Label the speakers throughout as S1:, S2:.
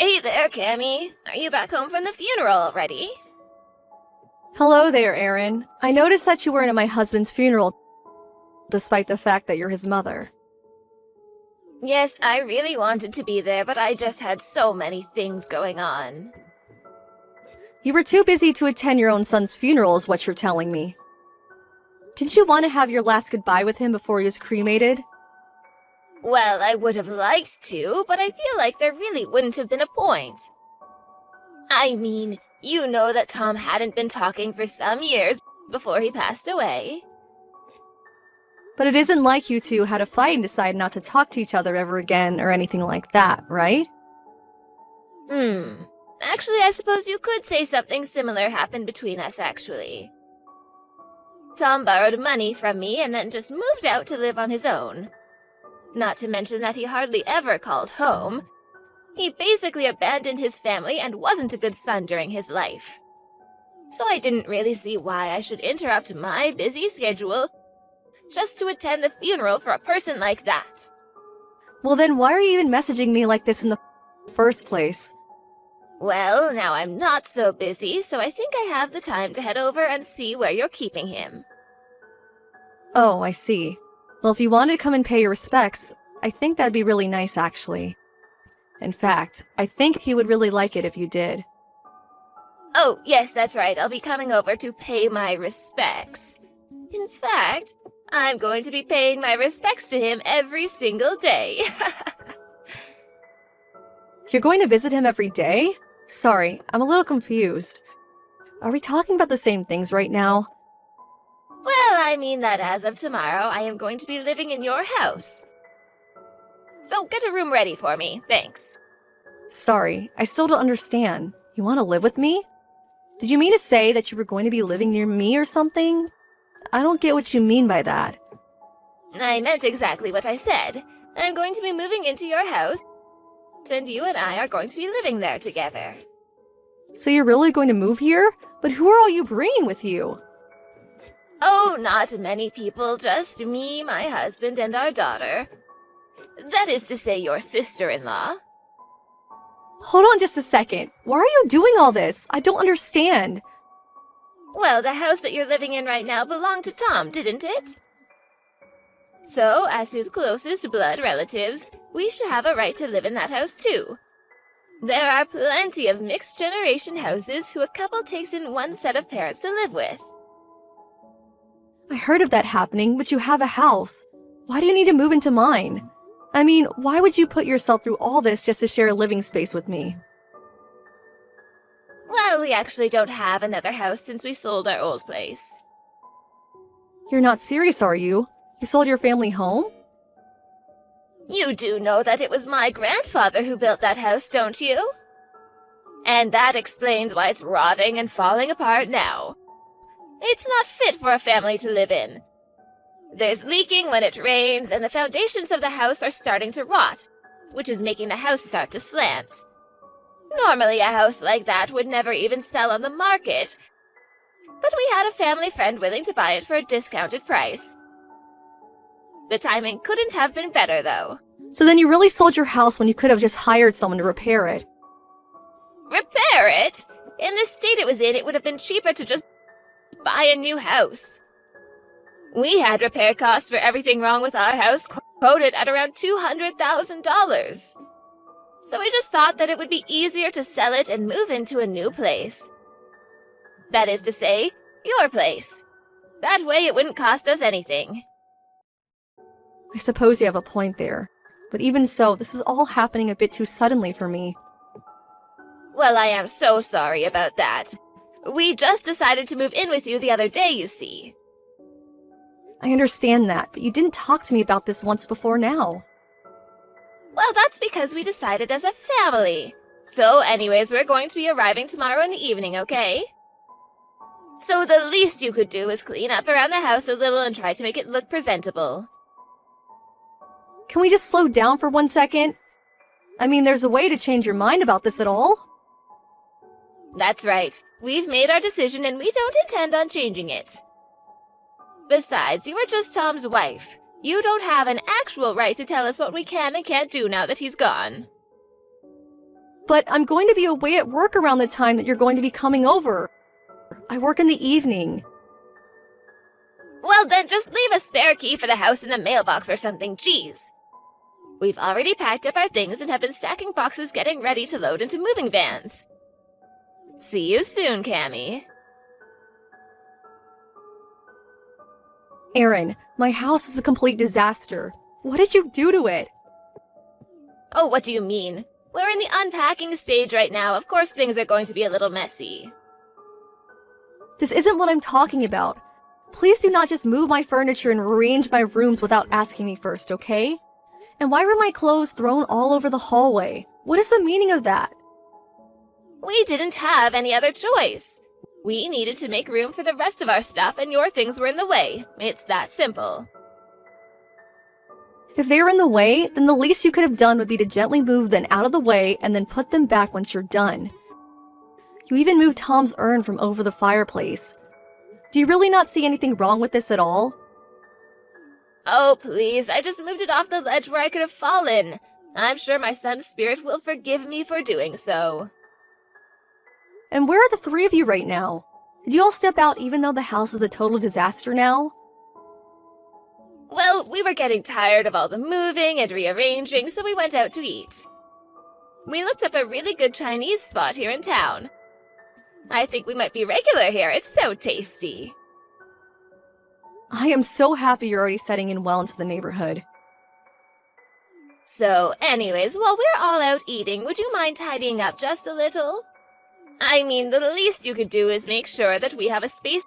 S1: Hey there, Cammy. Are you back home from the funeral already?
S2: Hello there, Aaron. I noticed that you weren't at my husband's funeral, despite the fact that you're his mother.
S1: Yes, I really wanted to be there, but I just had so many things going on.
S2: You were too busy to attend your own son's funeral, is what you're telling me. Didn't you want to have your last goodbye with him before he was cremated?
S1: Well, I would have liked to, but I feel like there really wouldn't have been a point. I mean, you know that Tom hadn't been talking for some years before he passed away.
S2: But it isn't like you two had a fight and decided not to talk to each other ever again or anything like that, right?
S1: Actually, I suppose you could say something similar happened between us, actually. Tom borrowed money from me and then just moved out to live on his own. Not to mention that he hardly ever called home. He basically abandoned his family and wasn't a good son during his life. So I didn't really see why I should interrupt my busy schedule just to attend the funeral for a person like that.
S2: Well then, why are you even messaging me like this in the first place?
S1: Well, now I'm not so busy, so I think I have the time to head over and see where you're keeping him.
S2: Oh, I see. Well, if you wanted to come and pay your respects, I think that'd be really nice, actually. In fact, I think he would really like it if you did.
S1: Oh, yes, that's right. I'll be coming over to pay my respects. In fact, I'm going to be paying my respects to him every single day.
S2: You're going to visit him every day? Sorry, I'm a little confused. Are we talking about the same things right now?
S1: Well, I mean that as of tomorrow, I am going to be living in your house. So get a room ready for me, thanks.
S2: Sorry, I still don't understand. You want to live with me? Did you mean to say that you were going to be living near me or something? I don't get what you mean by that.
S1: I meant exactly what I said. I'm going to be moving into your house, and you and I are going to be living there together.
S2: So you're really going to move here? But who are all you bringing with you?
S1: Oh, not many people, just me, my husband, and our daughter. That is to say, your sister-in-law.
S2: Hold on just a second. Why are you doing all this? I don't understand.
S1: Well, the house that you're living in right now belonged to Tom, didn't it? So, as his closest blood relatives, we should have a right to live in that house too. There are plenty of mixed-generation houses who a couple takes in one set of parents to live with.
S2: I heard of that happening, but you have a house. Why do you need to move into mine? I mean, why would you put yourself through all this just to share a living space with me?
S1: Well, we actually don't have another house since we sold our old place.
S2: You're not serious, are you? You sold your family home?
S1: You do know that it was my grandfather who built that house, don't you? And that explains why it's rotting and falling apart now. It's not fit for a family to live in. There's leaking when it rains, and the foundations of the house are starting to rot, which is making the house start to slant. Normally, a house like that would never even sell on the market, but we had a family friend willing to buy it for a discounted price. The timing couldn't have been better, though.
S2: So then you really sold your house when you could have just hired someone to repair it.
S1: Repair it? In the state it was in, it would have been cheaper to just buy a new house. We had repair costs for everything wrong with our house quoted at around $200,000. So we just thought that it would be easier to sell it and move into a new place. That is to say, your place. That way it wouldn't cost us anything.
S2: I suppose you have a point there. But even so, this is all happening a bit too suddenly for me.
S1: Well, I am so sorry about that. We just decided to move in with you the other day, you see.
S2: I understand that, but you didn't talk to me about this once before now.
S1: Well, that's because we decided as a family. So anyways, we're going to be arriving tomorrow in the evening, okay? So the least you could do is clean up around the house a little and try to make it look presentable.
S2: Can we just slow down for 1 second? I mean, there's a way to change your mind about this at all?
S1: That's right. We've made our decision and we don't intend on changing it. Besides, you are just Tom's wife. You don't have an actual right to tell us what we can and can't do now that he's gone.
S2: But I'm going to be away at work around the time that you're going to be coming over. I work in the evening.
S1: Well, then just leave a spare key for the house in the mailbox or something, jeez. We've already packed up our things and have been stacking boxes getting ready to load into moving vans. See you soon, Cammy.
S2: Erin, my house is a complete disaster. What did you do to it?
S1: Oh, what do you mean? We're in the unpacking stage right now. Of course things are going to be a little messy.
S2: This isn't what I'm talking about. Please do not just move my furniture and arrange my rooms without asking me first, okay? And why were my clothes thrown all over the hallway? What is the meaning of that?
S1: We didn't have any other choice. We needed to make room for the rest of our stuff, and your things were in the way. It's that simple.
S2: If they were in the way, then the least you could have done would be to gently move them out of the way and then put them back once you're done. You even moved Tom's urn from over the fireplace. Do you really not see anything wrong with this at all?
S1: Oh, please, I just moved it off the ledge where I could have fallen. I'm sure my son's spirit will forgive me for doing so.
S2: And where are the three of you right now? Did you all step out even though the house is a total disaster now?
S1: Well, we were getting tired of all the moving and rearranging, so we went out to eat. We looked up a really good Chinese spot here in town. I think we might be regular here. It's so tasty.
S2: I am so happy you're already setting in well into the neighborhood.
S1: So, anyways, while we're all out eating, would you mind tidying up just a little? I mean, the least you could do is make sure that we have a space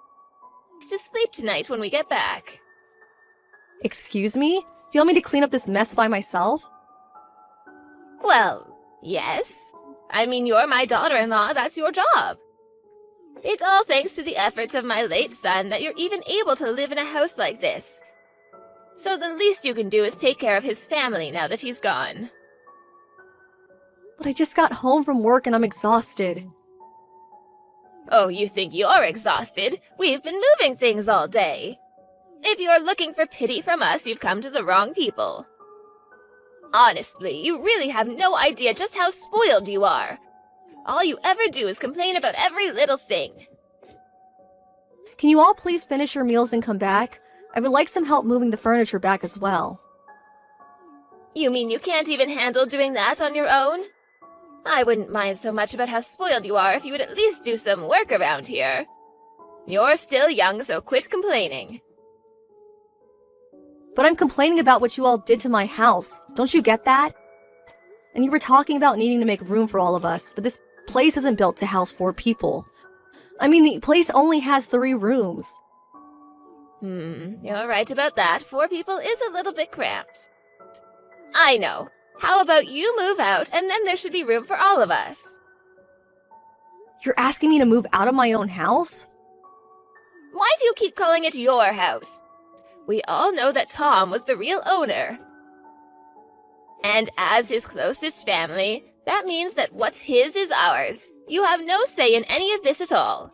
S1: to sleep tonight when we get back.
S2: Excuse me? You want me to clean up this mess by myself?
S1: Well, yes. I mean, you're my daughter-in-law, that's your job. It's all thanks to the efforts of my late son that you're even able to live in a house like this. So the least you can do is take care of his family now that he's gone.
S2: But I just got home from work and I'm exhausted.
S1: Oh, you think you're exhausted? We've been moving things all day. If you're looking for pity from us, you've come to the wrong people. Honestly, you really have no idea just how spoiled you are. All you ever do is complain about every little thing.
S2: Can you all please finish your meals and come back? I would like some help moving the furniture back as well.
S1: You mean you can't even handle doing that on your own? I wouldn't mind so much about how spoiled you are if you would at least do some work around here. You're still young, so quit complaining.
S2: But I'm complaining about what you all did to my house. Don't you get that? And you were talking about needing to make room for all of us, but this place isn't built to house 4 people. I mean, the place only has 3 rooms.
S1: You're right about that. 4 people is a little bit cramped. I know. How about you move out, and then there should be room for all of us?
S2: You're asking me to move out of my own house?
S1: Why do you keep calling it your house? We all know that Tom was the real owner. And as his closest family, that means that what's his is ours. You have no say in any of this at all.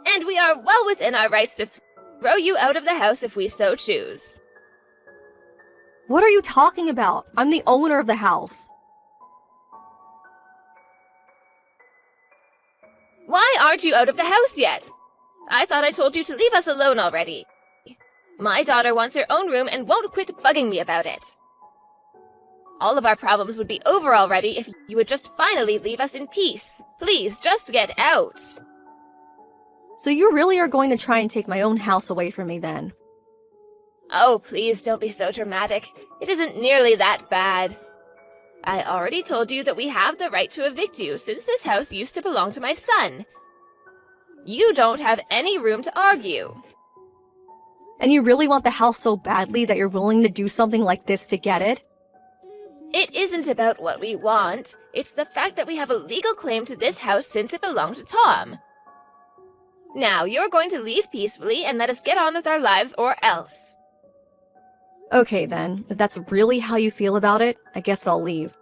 S1: And we are well within our rights to throw you out of the house if we so choose.
S2: What are you talking about? I'm the owner of the house.
S1: Why aren't you out of the house yet? I thought I told you to leave us alone already. My daughter wants her own room and won't quit bugging me about it. All of our problems would be over already if you would just finally leave us in peace. Please, just get out.
S2: So you really are going to try and take my own house away from me then?
S1: Oh, please don't be so dramatic. It isn't nearly that bad. I already told you that we have the right to evict you since this house used to belong to my son. You don't have any room to argue.
S2: And you really want the house so badly that you're willing to do something like this to get it?
S1: It isn't about what we want. It's the fact that we have a legal claim to this house since it belonged to Tom. Now, you're going to leave peacefully and let us get on with our lives or else.
S2: Okay then, if that's really how you feel about it, I guess I'll leave.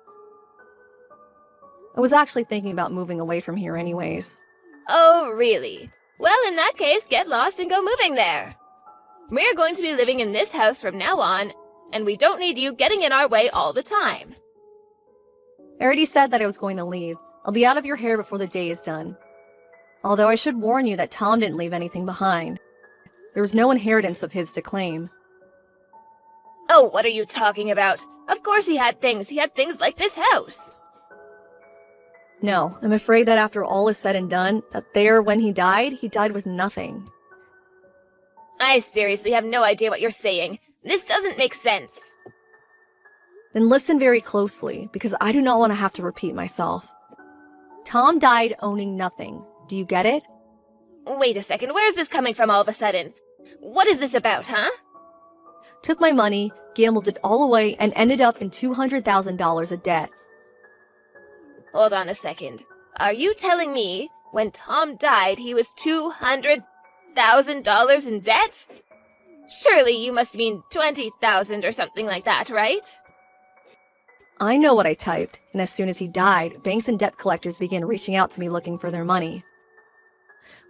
S2: I was actually thinking about moving away from here anyways.
S1: Oh, really? Well, in that case, get lost and go moving there. We're going to be living in this house from now on, and we don't need you getting in our way all the time.
S2: I already said that I was going to leave. I'll be out of your hair before the day is done. Although I should warn you that Tom didn't leave anything behind. There was no inheritance of his to claim.
S1: Oh, what are you talking about? Of course he had things. He had things like this house.
S2: No, I'm afraid that after all is said and done, when he died with nothing.
S1: I seriously have no idea what you're saying. This doesn't make sense.
S2: Then listen very closely, because I do not want to have to repeat myself. Tom died owning nothing. Do you get it?
S1: Wait a second, where is this coming from all of a sudden? What is this about, huh?
S2: Took my money, gambled it all away, and ended up in $200,000 of debt.
S1: Hold on a second. Are you telling me when Tom died he was $200,000 in debt? Surely you must mean 20,000 or something like that, right?
S2: I know what I typed, and as soon as he died, banks and debt collectors began reaching out to me looking for their money.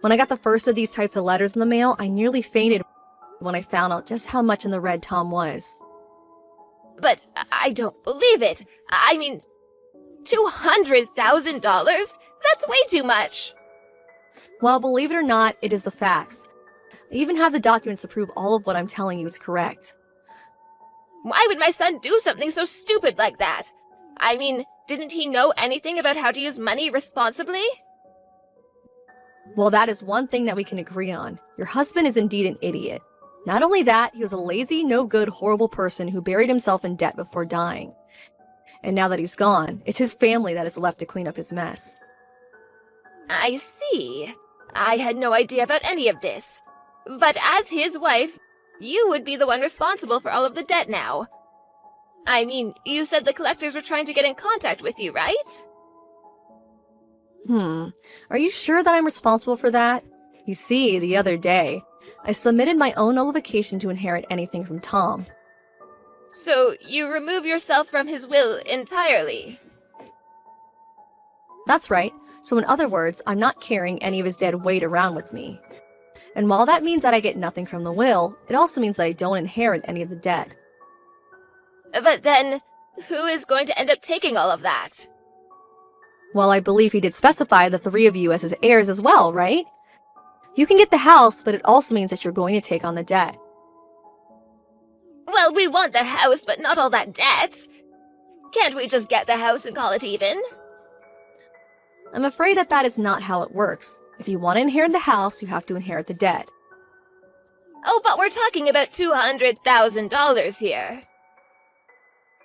S2: When I got the first of these types of letters in the mail, I nearly fainted when I found out just how much in the red Tom was.
S1: But I don't believe it. I mean, $200,000? That's way too much.
S2: Well, believe it or not, it is the facts. I even have the documents to prove all of what I'm telling you is correct.
S1: Why would my son do something so stupid like that? I mean, didn't he know anything about how to use money responsibly?
S2: Well, that is one thing that we can agree on. Your husband is indeed an idiot. Not only that, he was a lazy, no-good, horrible person who buried himself in debt before dying. And now that he's gone, it's his family that is left to clean up his mess.
S1: I see. I had no idea about any of this. But as his wife, you would be the one responsible for all of the debt now. I mean, you said the collectors were trying to get in contact with you, right?
S2: Are you sure that I'm responsible for that? You see, the other day, I submitted my own nullification to inherit anything from Tom.
S1: So you remove yourself from his will entirely?
S2: That's right. So in other words, I'm not carrying any of his dead weight around with me. And while that means that I get nothing from the will, it also means that I don't inherit any of the debt.
S1: But then, who is going to end up taking all of that?
S2: Well, I believe he did specify the three of you as his heirs as well, right? You can get the house, but it also means that you're going to take on the debt.
S1: Well, we want the house, but not all that debt. Can't we just get the house and call it even?
S2: I'm afraid that that is not how it works. If you want to inherit the house, you have to inherit the debt.
S1: Oh, but we're talking about $200,000 here.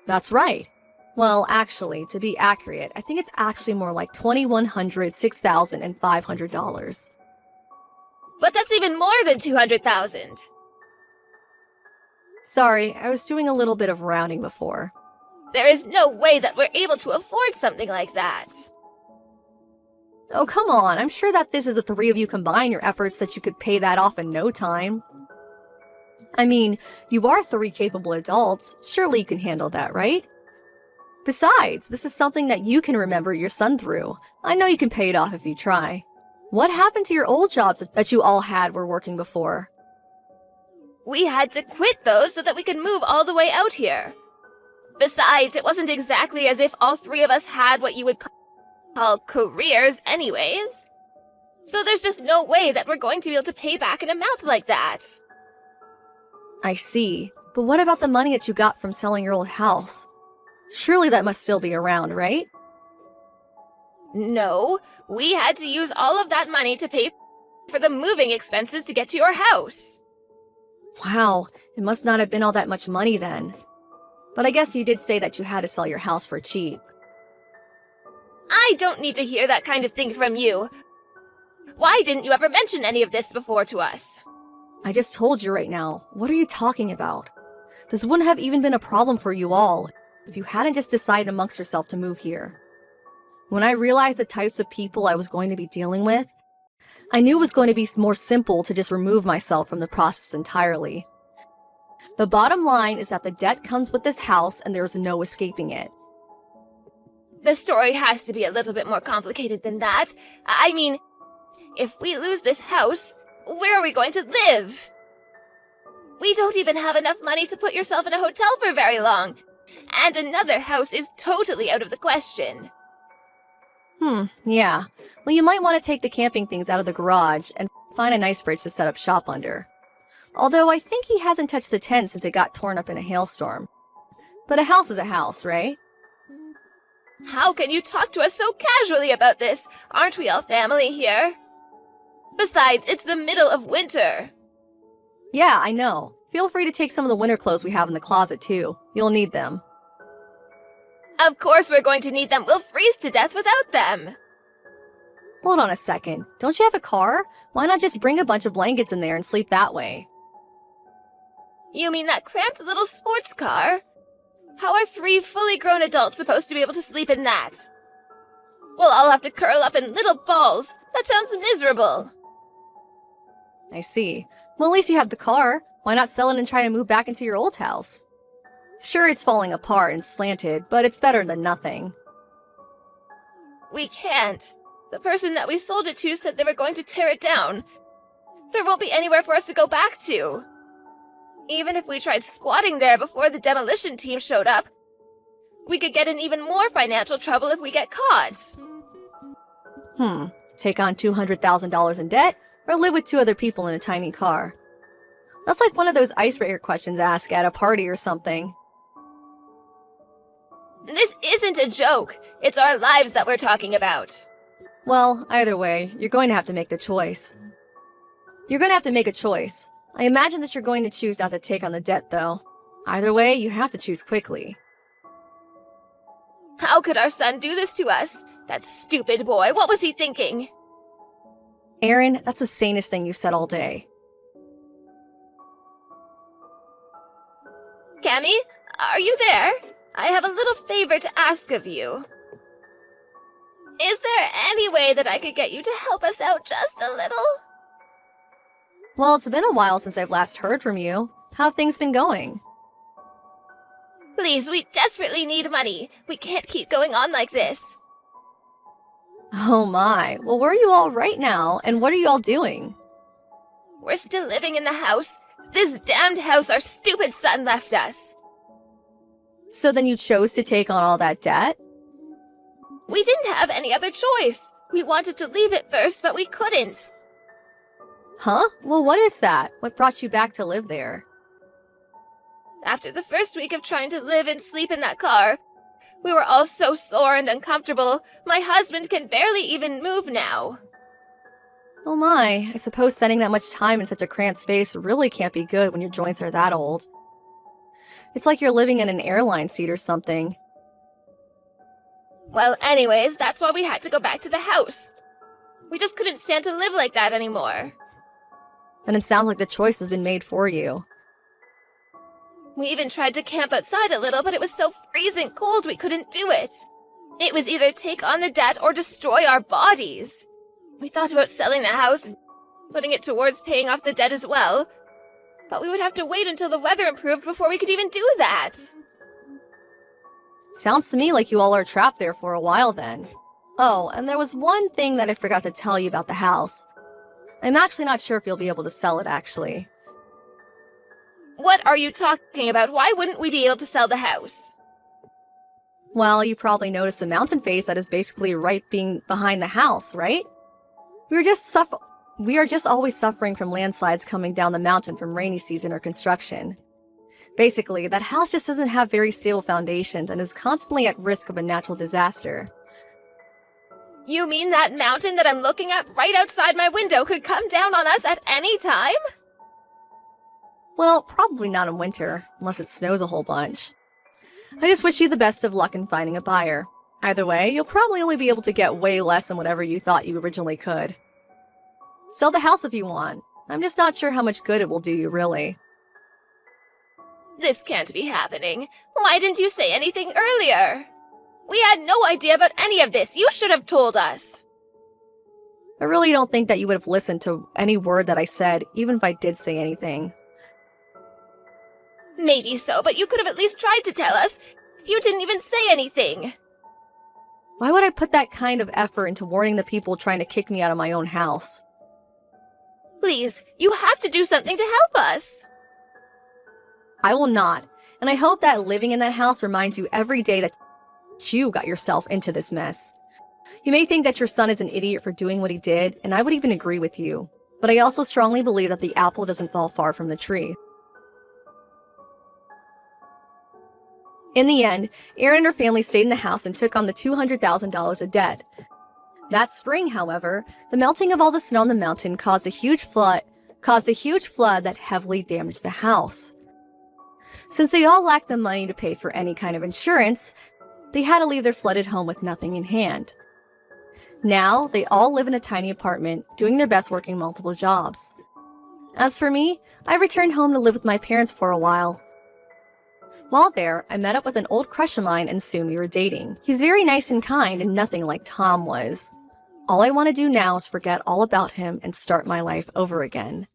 S2: That's right. Well, actually, to be accurate, I think it's actually more like $2,100, $6,500.
S1: But that's even more than 200,000.
S2: Sorry, I was doing a little bit of rounding before.
S1: There is no way that we're able to afford something like that.
S2: Oh, come on. I'm sure that this is the three of you combine your efforts that you could pay that off in no time. I mean, you are three capable adults. Surely you can handle that, right? Besides, this is something that you can remember your son through. I know you can pay it off if you try. What happened to your old jobs that you all had were working before?
S1: We had to quit those so that we could move all the way out here. Besides, it wasn't exactly as if all three of us had what you would call careers anyways. So there's just no way that we're going to be able to pay back an amount like that.
S2: I see. But what about the money that you got from selling your old house? Surely that must still be around, right?
S1: No, we had to use all of that money to pay for the moving expenses to get to your house.
S2: Wow, it must not have been all that much money then. But I guess you did say that you had to sell your house for cheap.
S1: I don't need to hear that kind of thing from you. Why didn't you ever mention any of this before to us?
S2: I just told you right now. What are you talking about? This wouldn't have even been a problem for you all if you hadn't just decided amongst yourself to move here. When I realized the types of people I was going to be dealing with, I knew it was going to be more simple to just remove myself from the process entirely. The bottom line is that the debt comes with this house and there is no escaping it.
S1: The story has to be a little bit more complicated than that. I mean, if we lose this house, where are we going to live? We don't even have enough money to put yourself in a hotel for very long. And another house is totally out of the question.
S2: Yeah. Well, you might want to take the camping things out of the garage and find a nice bridge to set up shop under. Although I think he hasn't touched the tent since it got torn up in a hailstorm. But a house is a house, right?
S1: How can you talk to us so casually about this? Aren't we all family here? Besides, it's the middle of winter.
S2: Yeah, I know. Feel free to take some of the winter clothes we have in the closet, too. You'll need them.
S1: Of course we're going to need them. We'll freeze to death without them.
S2: Hold on a second. Don't you have a car? Why not just bring a bunch of blankets in there and sleep that way?
S1: You mean that cramped little sports car? How are 3 fully grown adults supposed to be able to sleep in that? We'll all have to curl up in little balls. That sounds miserable.
S2: I see. Well, at least you have the car. Why not sell it and try to move back into your old house? Sure, it's falling apart and slanted, but it's better than nothing.
S1: We can't. The person that we sold it to said they were going to tear it down. There won't be anywhere for us to go back to. Even if we tried squatting there before the demolition team showed up, we could get in even more financial trouble if we get caught.
S2: Take on $200,000 in debt, or live with 2 other people in a tiny car? That's like one of those icebreaker questions asked at a party or something.
S1: This isn't a joke. It's our lives that we're talking about.
S2: Well, either way, you're going to have to make the choice. You're going to have to make a choice. I imagine that you're going to choose not to take on the debt, though. Either way, you have to choose quickly.
S1: How could our son do this to us? That stupid boy, what was he thinking?
S2: Aaron, that's the sanest thing you've said all day.
S1: Cammy, are you there? I have a little favor to ask of you. Is there any way that I could get you to help us out just a little?
S2: Well, it's been a while since I've last heard from you. How have things been going?
S1: Please, we desperately need money. We can't keep going on like this.
S2: Oh my. Well, where are you all right now, and what are you all doing?
S1: We're still living in the house. This damned house our stupid son left us.
S2: So then you chose to take on all that debt?
S1: We didn't have any other choice. We wanted to leave it first, but we couldn't.
S2: Huh? Well, what is that? What brought you back to live there?
S1: After the first week of trying to live and sleep in that car, we were all so sore and uncomfortable. My husband can barely even move now.
S2: Oh my, I suppose spending that much time in such a cramped space really can't be good when your joints are that old. It's like you're living in an airline seat or something.
S1: Well, anyways, that's why we had to go back to the house. We just couldn't stand to live like that anymore.
S2: And it sounds like the choice has been made for you.
S1: We even tried to camp outside a little, but it was so freezing cold we couldn't do it. It was either take on the debt or destroy our bodies. We thought about selling the house and putting it towards paying off the debt as well, but we would have to wait until the weather improved before we could even do that.
S2: Sounds to me like you all are trapped there for a while then. Oh, and there was one thing that I forgot to tell you about the house. I'm actually not sure if you'll be able to sell it, actually.
S1: What are you talking about? Why wouldn't we be able to sell the house?
S2: Well, you probably noticed the mountain face that is basically right being behind the house, right? We are just always suffering from landslides coming down the mountain from rainy season or construction. Basically, that house just doesn't have very stable foundations and is constantly at risk of a natural disaster.
S1: You mean that mountain that I'm looking at right outside my window could come down on us at any time?
S2: Well, probably not in winter, unless it snows a whole bunch. I just wish you the best of luck in finding a buyer. Either way, you'll probably only be able to get way less than whatever you thought you originally could. Sell the house if you want. I'm just not sure how much good it will do you, really.
S1: This can't be happening. Why didn't you say anything earlier? We had no idea about any of this. You should have told us.
S2: I really don't think that you would have listened to any word that I said, even if I did say anything.
S1: Maybe so, but you could have at least tried to tell us. You didn't even say anything.
S2: Why would I put that kind of effort into warning the people trying to kick me out of my own house?
S1: Please, you have to do something to help us.
S2: I will not. And I hope that living in that house reminds you every day that you got yourself into this mess. You may think that your son is an idiot for doing what he did, and I would even agree with you. But I also strongly believe that the apple doesn't fall far from the tree. In the end, Erin and her family stayed in the house and took on the $200,000 of debt. That spring, however, the melting of all the snow on the mountain caused a huge flood that heavily damaged the house. Since they all lacked the money to pay for any kind of insurance, they had to leave their flooded home with nothing in hand. Now, they all live in a tiny apartment, doing their best working multiple jobs. As for me, I returned home to live with my parents for a while. While there, I met up with an old crush of mine and soon we were dating. He's very nice and kind and nothing like Tom was. All I want to do now is forget all about him and start my life over again.